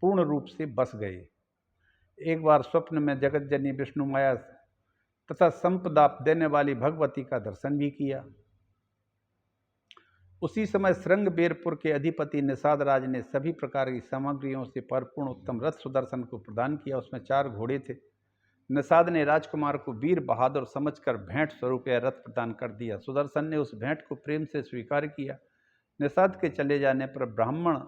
पूर्ण रूप से बस गए। एक बार स्वप्न में जगत जननी विष्णु माया तथा संपदा देने वाली भगवती का दर्शन भी किया। उसी समय श्रृंगबेरपुर के अधिपति निषाद राज ने सभी प्रकार की सामग्रियों से परिपूर्ण उत्तम रथ सुदर्शन को प्रदान किया। उसमें 4 घोड़े थे। निषाद ने राजकुमार को वीर बहादुर समझकर भेंट स्वरूप यह रथ प्रदान कर दिया। सुदर्शन ने उस भेंट को प्रेम से स्वीकार किया। निषाद के चले जाने पर ब्राह्मण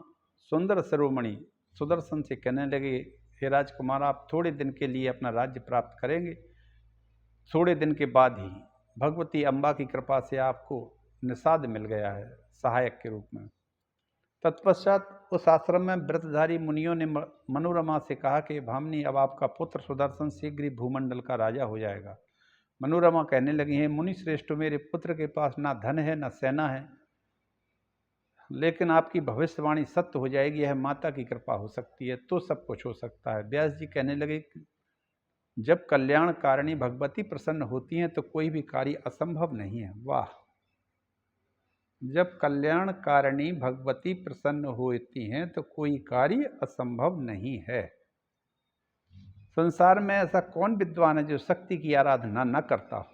सुंदर शिरोमणि सुदर्शन से कहने लगे, हे राजकुमार, आप थोड़े दिन के लिए अपना राज्य प्राप्त करेंगे। थोड़े दिन के बाद ही भगवती अम्बा की कृपा से आपको निषाद मिल गया है सहायक के रूप में। तत्पश्चात उस आश्रम में व्रतधारी मुनियों ने मनोरमा से कहा कि भामिनी, अब आपका पुत्र सुदर्शन शीघ्र ही भूमंडल का राजा हो जाएगा। मनोरमा कहने लगी, हैं मुनि श्रेष्ठ, मेरे पुत्र के पास ना धन है ना सेना है, लेकिन आपकी भविष्यवाणी सत्य हो जाएगी। यह माता की कृपा हो सकती है तो सब कुछ हो सकता है। व्यास जी कहने लगे, जब कल्याणकारिणी भगवती प्रसन्न होती हैं तो कोई भी कार्य असंभव नहीं है। वाह! जब कल्याणकारिणी भगवती प्रसन्न होती हैं तो कोई कार्य असंभव नहीं है। संसार में ऐसा कौन विद्वान है जो शक्ति की आराधना न करता हो?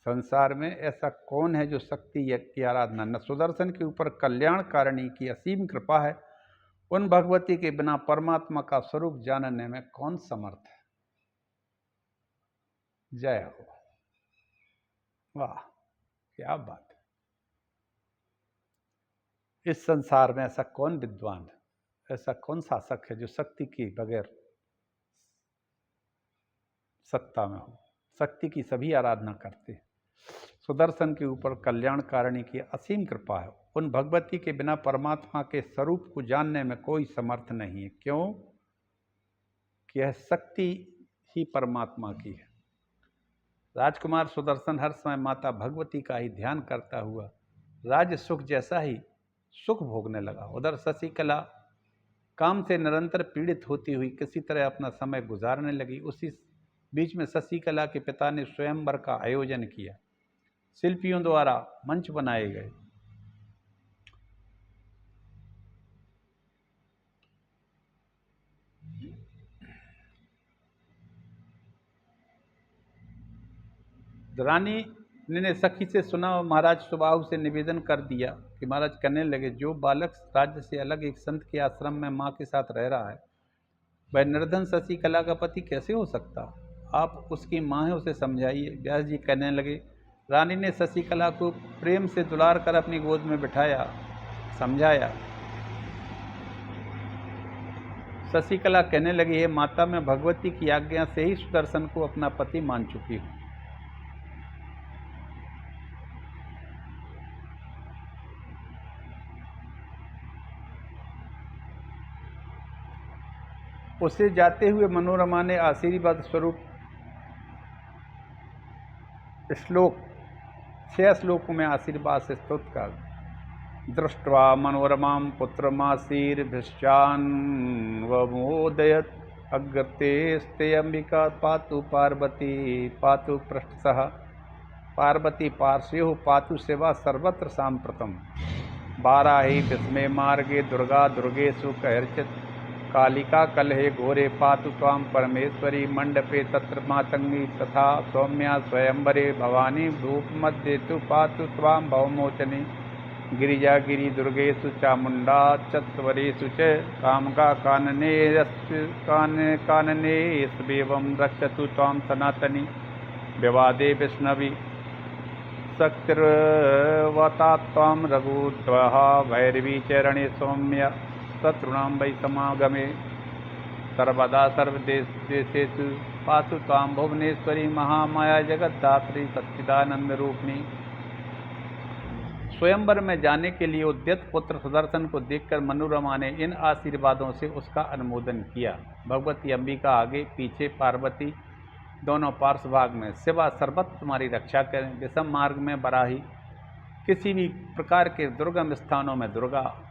संसार में ऐसा कौन है जो शक्ति की आराधना न? सुदर्शन के ऊपर कल्याणकारिणी की असीम कृपा है। उन भगवती के बिना परमात्मा का स्वरूप जानने में कौन समर्थ है? जय हो। वाह, क्या बात है! इस संसार में ऐसा कौन विद्वान है, ऐसा कौन शासक है जो शक्ति के बगैर सत्ता में हो? शक्ति की सभी आराधना करते हैं। सुदर्शन के ऊपर कल्याणकारिणी की असीम कृपा है। उन भगवती के बिना परमात्मा के स्वरूप को जानने में कोई समर्थ नहीं है। क्यों? कि यह शक्ति ही परमात्मा की है। राजकुमार सुदर्शन हर समय माता भगवती का ही ध्यान करता हुआ राज्य सुख जैसा ही सुख भोगने लगा। उधर शशिकला काम से निरंतर पीड़ित होती हुई किसी तरह अपना समय गुजारने लगी। उसी बीच में शशिकला के पिता ने स्वयंवर का आयोजन किया। शिल्पियों द्वारा मंच बनाए गए। रानी ने सखी से सुना और महाराज सुबाहु से निवेदन कर दिया कि महाराज कहने लगे, जो बालक राज्य से अलग एक संत के आश्रम में माँ के साथ रह रहा है, वह निर्धन शशिकला का पति कैसे हो सकता? आप उसकी माँ है, उसे समझाइए। व्यास जी कहने लगे, रानी ने शशिकला को प्रेम से दुलार कर अपनी गोद में बिठाया, समझाया। शशिकला कहने लगी, हे माता, मैं भगवती की आज्ञा से ही सुदर्शन को अपना पति मान चुकी हूँ। उसे जाते हुए मनोरमा ने आशीर्वाद स्वरूप श्लोक 6 श्लोकों में आशीर्वाद से स्तुत कर, दृष्ट्वा मनोरमां पुत्रमासीर्भिश्चान्वमोदयत् अग्रतेस्ते अंबिका पातु पार्वती पातु पृष्ठतः पार्वती पार्श्वयोः पातु शिवा सर्वत्र साम्प्रतम् वाराही विस्मय मार्गे दुर्गा दुर्गेषु कैर्चित् कालिका कलहे घोरे पातु त्वां परमेश्वरी मंडपे तत्र मातंगी तथा सौम्या स्वयंवरे भवानी धूपमध्ये तु पातु त्वां भवमोचनी गिरिजा गिरि दुर्गेषु चामुंडा चत्वरेषु च कामका काननेष्वेवं रक्षतु त्वां सनातनी विवादे विष्णवी शक्तिर्वता त्वां रघुद्वः भैरवी चरणे सौम्य शत्रुणां वै समागमे सर्वदा सर्वदेशेषु पातु त्वां भुवनेश्वरी महामाया जगद्धात्री सच्चिदानंद रूपिणी। स्वयंवर में जाने के लिए उद्यत पुत्र सुदर्शन को देखकर मनोरमा ने इन आशीर्वादों से उसका अनुमोदन किया। भगवती अंबिका आगे पीछे, पार्वती दोनों पार्श्व भाग में, शिवा सर्वत्र तुम्हारी रक्षा करें। विषम मार्ग में बराही, किसी भी प्रकार के दुर्गम स्थानों में दुर्गा,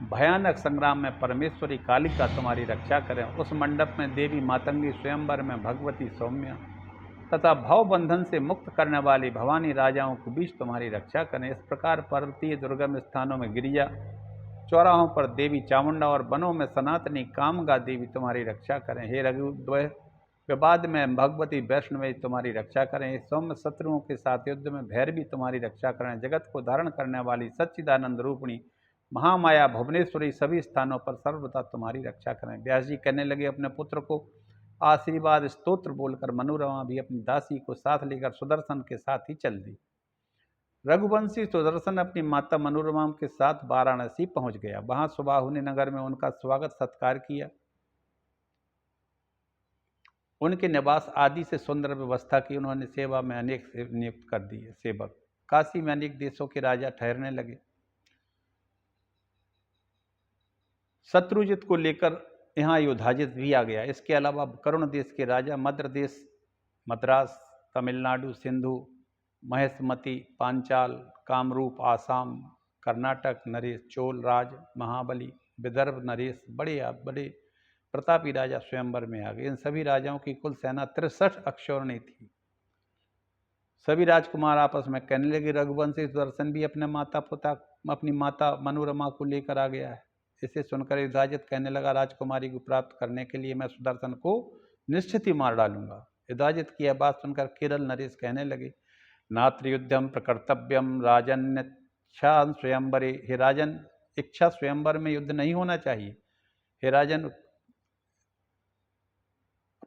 भयानक संग्राम में परमेश्वरी कालिका तुम्हारी रक्षा करें। उस मंडप में देवी मातंगी, स्वयंवर में भगवती सौम्या तथा भव बंधन से मुक्त करने वाली भवानी राजाओं के बीच तुम्हारी रक्षा करें। इस प्रकार पर्वतीय दुर्गम स्थानों में गिरिजा, चौराहों पर देवी चामुंडा और वनों में सनातनी कामगा देवी तुम्हारी रक्षा करें। हे रघुद्वय, विवाद में भगवती वैष्णवी तुम्हारी रक्षा करें। सौम्य शत्रुओं के साथ युद्ध में भैरवी तुम्हारी रक्षा करें। जगत को धारण करने वाली सच्चिदानंद रूपिणी महामाया भुवनेश्वरी सभी स्थानों पर सर्वदा तुम्हारी रक्षा करें। व्यास जी कहने लगे, अपने पुत्र को आशीर्वाद स्तोत्र बोलकर मनोरमा भी अपनी दासी को साथ लेकर सुदर्शन के साथ ही चल दी। रघुवंशी सुदर्शन अपनी माता मनोरमा के साथ वाराणसी पहुंच गया। वहां सुबाहुनि नगर में उनका स्वागत सत्कार किया। उनके निवास आदि से सुंदर व्यवस्था की। उन्होंने सेवा में अनेक नियुक्त कर दिए सेवक। काशी में अनेक देशों के राजा ठहरने लगे। शत्रुजित को लेकर यहाँ युधाजित भी आ गया। इसके अलावा करुण देश के राजा मद्र देश, मद्रास, तमिलनाडु, सिंधु, महेशमती, पांचाल, कामरूप, आसाम, कर्नाटक नरेश, चोल राज, महाबली, विदर्भ नरेश, बड़े प्रतापी राजा स्वयंवर में आ गए। इन सभी राजाओं की कुल सेना 63 अक्षौहिणी थी। सभी राजकुमार आपस में कहने लगे, रघुवंशी सुदर्शन भी अपनी माता मनोरमा को लेकर आ गया है। इसे सुनकर युधाजित कहने लगा, राजकुमारी को प्राप्त करने के लिए मैं सुदर्शन को निश्चित ही मार डालूंगा। युधाजित की यह बात सुनकर केरल नरेश कहने लगे, नात्र युद्धम प्रकर्तव्यम राजन्यच्छा स्वयंवरे। हे राजन, इच्छा स्वयंवर में युद्ध नहीं होना चाहिए। हे राजन,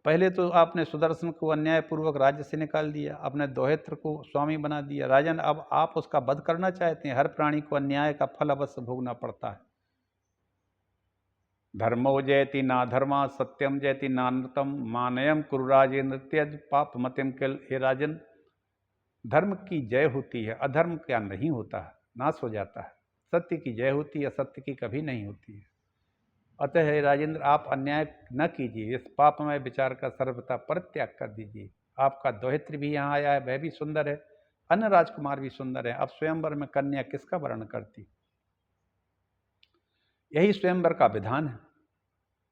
पहले तो आपने सुदर्शन को अन्यायपूर्वक राज्य से निकाल दिया, अपने दोहित्र को स्वामी बना दिया। राजन, अब आप उसका वध करना चाहते हैं। हर प्राणी को अन्याय का फल अवश्य भोगना पड़ता है। धर्मो जयति ना धर्मा, सत्यम जयति नानृतम, मानयम कुरु राजेन्द्र त्यज पाप मतिम किल। हे राजन, धर्म की जय होती है, अधर्म क्या नहीं होता है, नाश हो जाता है। सत्य की जय होती है, असत्य की कभी नहीं होती है। अतः हे राजेंद्र, आप अन्याय न कीजिए। इस पापमय विचार का सर्वथा परित्याग कर दीजिए। आपका दोहित्र भी यहाँ आया है, वह भी सुंदर है, अन्य राजकुमार भी सुंदर है। अब स्वयंवर में कन्या किसका वर्ण करती? यही स्वयंवर का विधान है।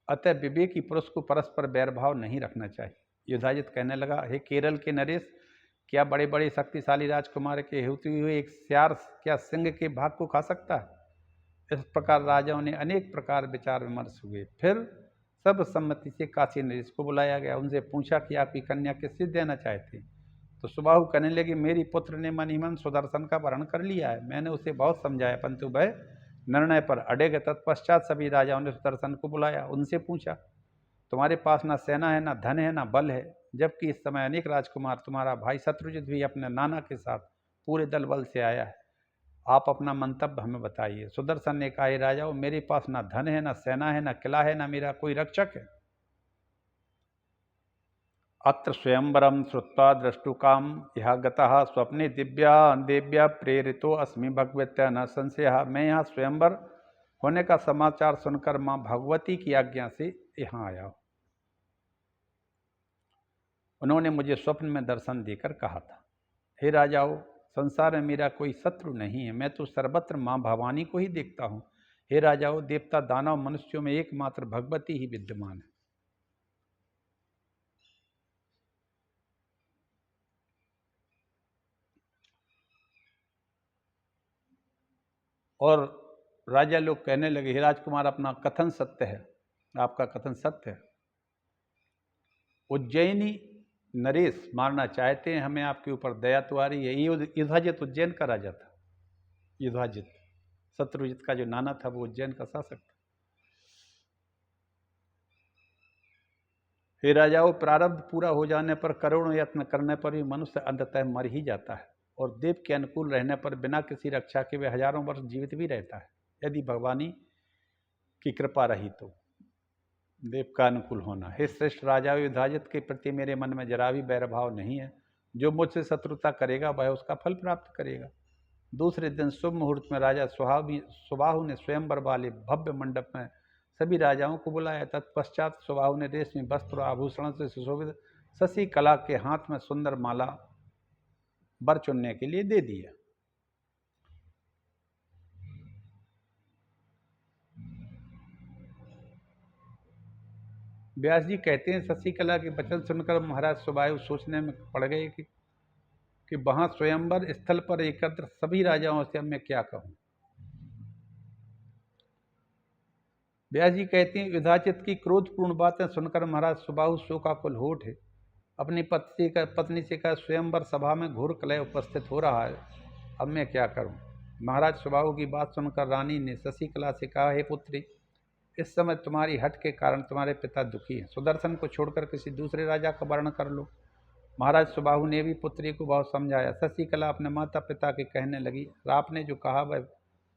अतः विवेकी पुरुष को परस्पर बैरभाव नहीं रखना चाहिए। युधाजित कहने लगा, हे केरल के नरेश, क्या बड़े बड़े शक्तिशाली राजकुमार के होते हुए एक सियार क्या सिंह के भाग को खा सकता है? इस प्रकार राजाओं ने अनेक प्रकार विचार विमर्श हुए। फिर सर्वसम्मति से काशी नरेश को बुलाया गया। उनसे पूछा कि आपकी कन्या किससे देना चाहते? तो सुबाहु कहने लगे, मेरी पुत्र ने मन ही मन सुदर्शन का वर्ण कर लिया है। मैंने उसे बहुत समझाया, परंतु वह निर्णय पर अड़ेगा। तत्पश्चात सभी राजाओं ने सुदर्शन को बुलाया। उनसे पूछा, तुम्हारे पास ना सेना है, ना धन है, ना बल है, जबकि इस समय अनेक राजकुमार, तुम्हारा भाई शत्रुजित भी अपने नाना के साथ पूरे दल बल से आया है। आप अपना मंतव्य हमें बताइए। सुदर्शन ने कहा, राजाओं, मेरे पास ना धन है, ना सेना है, ना किला है, ना मेरा कोई रक्षक है। अत्र स्वयंवरम श्रुत्वा द्रष्टुकाम यह गतः स्वप्ने देव्या प्रेरितो अस्मि भगवत्या न संशय। मैं यहाँ स्वयंवर होने का समाचार सुनकर माँ भगवती की आज्ञा से यहाँ आया हूँ। उन्होंने मुझे स्वप्न में दर्शन देकर कहा था, हे राजाओं, संसार में मेरा कोई शत्रु नहीं है। मैं तो सर्वत्र माँ भवानी को ही देखता हूँ। हे राजाओं, देवता दानव मनुष्यों में एकमात्र भगवती ही विद्यमान है। और राजा लोग कहने लगे, हे राजकुमार, अपना कथन सत्य है, आपका कथन सत्य है। उज्जैनी नरेश मारना चाहते हैं हमें, आपके ऊपर दया तो आ रही है। युधाजित उज्जैन का राजा था। युधाजित शत्रुजित का जो नाना था, वो उज्जैन का शासक था। हे राजाओं, प्रारब्ध पूरा हो जाने पर, करोड़ों यत्न करने पर भी मनुष्य अंततः मर ही जाता है, और देव के अनुकूल रहने पर बिना किसी रक्षा के वे हजारों वर्ष जीवित भी रहता है, यदि भगवानी की कृपा रही तो। देव का अनुकूल होना। हे श्रेष्ठ राजाओं, युधाजित के प्रति मेरे मन में जरा भी बैरभाव नहीं है। जो मुझसे शत्रुता करेगा वह उसका फल प्राप्त करेगा। दूसरे दिन शुभ मुहूर्त में राजा सुबाहु ने स्वयंवर वाले भव्य मंडप में सभी राजाओं को बुलाया। तत्पश्चात सुबाहु ने रेशमी वस्त्र आभूषण से सुशोभित शशि कला के हाथ में सुंदर माला वर चुनने के लिए दे दिया। व्यास जी कहते हैं शशिकला के वचन सुनकर महाराज सुबाहु सोचने में पड़ गए कि वहाँ स्वयंवर स्थल पर एकत्र सभी राजाओं से अब मैं क्या कहूँ। व्यास जी कहते हैं युधाजित की क्रोधपूर्ण बातें सुनकर महाराज सुबाहु शोकाकुल हो उठे। अपनी पत्नी से कहा स्वयंवर सभा में घोर कलह उपस्थित हो रहा है, अब मैं क्या करूं। महाराज सुबाहु की बात सुनकर रानी ने शशिकला से कहा, हे पुत्री, इस समय तुम्हारी हट के कारण तुम्हारे पिता दुखी हैं, सुदर्शन को छोड़कर किसी दूसरे राजा का वर्ण कर लो। महाराज सुबाहु ने भी पुत्री को बहुत समझाया। शशिकला अपने माता पिता के कहने लगी, आपने जो कहा वह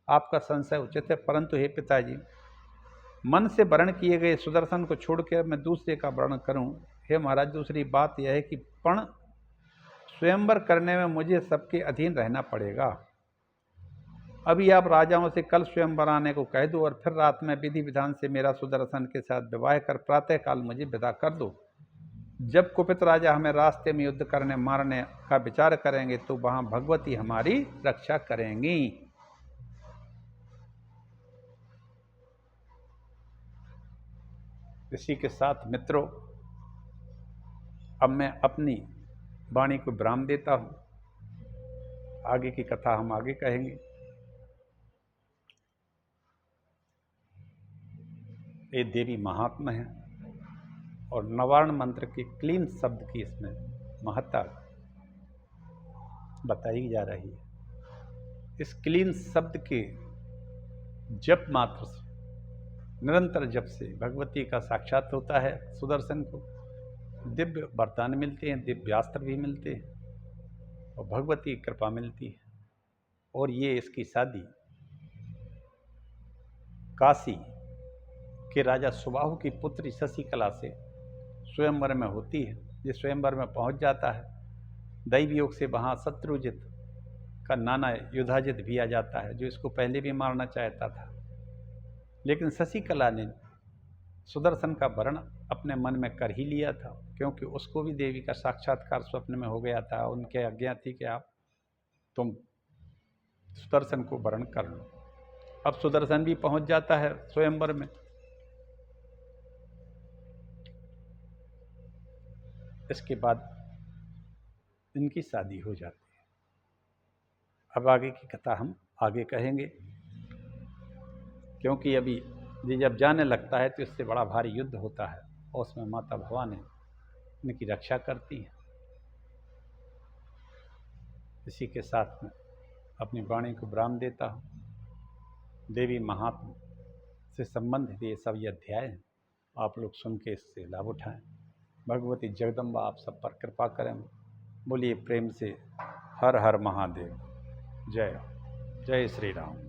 आपका संशय उचित है, परंतु हे पिताजी, मन से वर्ण किए गए सुदर्शन को छोड़कर मैं दूसरे का वर्ण करूं। हे महाराज, दूसरी बात यह है कि पण स्वयंवर करने में मुझे सबके अधीन रहना पड़ेगा। अभी आप राजाओं से कल स्वयंवर आने को कह दो और फिर रात में विधि विधान से मेरा सुदर्शन के साथ विवाह कर प्रातःकाल मुझे विदा कर दो। जब कुपित राजा हमें रास्ते में युद्ध करने मारने का विचार करेंगे तो वहां भगवती हमारी रक्षा करेंगी। इसी के साथ मित्रों, अब मैं अपनी वाणी को विराम देता हूँ। आगे की कथा हम आगे कहेंगे। ये देवी महात्मा है और नवार्ण मंत्र के क्लीन शब्द की इसमें महत्ता बताई जा रही है। इस क्लीन शब्द के जप मात्र से, निरंतर जप से भगवती का साक्षात होता है। सुदर्शन को दिव्य वरदान मिलते हैं, दिव्यास्त्र भी मिलते हैं और भगवती की कृपा मिलती है। और ये इसकी शादी काशी के राजा सुबाहु की पुत्री शशिकला से स्वयंवर में होती है। ये स्वयंवर में पहुंच जाता है। दैव योग से वहाँ शत्रुजित का नाना युधाजित भी आ जाता है, जो इसको पहले भी मारना चाहता था, लेकिन शशिकला ने सुदर्शन का वर्ण अपने मन में कर ही लिया था, क्योंकि उसको भी देवी का साक्षात्कार स्वप्न में हो गया था। उनके आज्ञा थी कि आप तुम सुदर्शन को वर्ण कर लो। अब सुदर्शन भी पहुंच जाता है स्वयंवर में। इसके बाद इनकी शादी हो जाती है। अब आगे की कथा हम आगे कहेंगे, क्योंकि अभी ये जब जाने लगता है तो इससे बड़ा भारी युद्ध होता है और उसमें माता भवानी इनकी रक्षा करती है। इसी के साथ में अपनी वाणी को विराम देता हूँ। देवी महात्मा से संबंधित ये सब ये अध्याय हैं, आप लोग सुन के इससे लाभ उठाएं। भगवती जगदम्बा आप सब पर कृपा करें। बोलिए प्रेम से हर हर महादेव। जय श्री राम।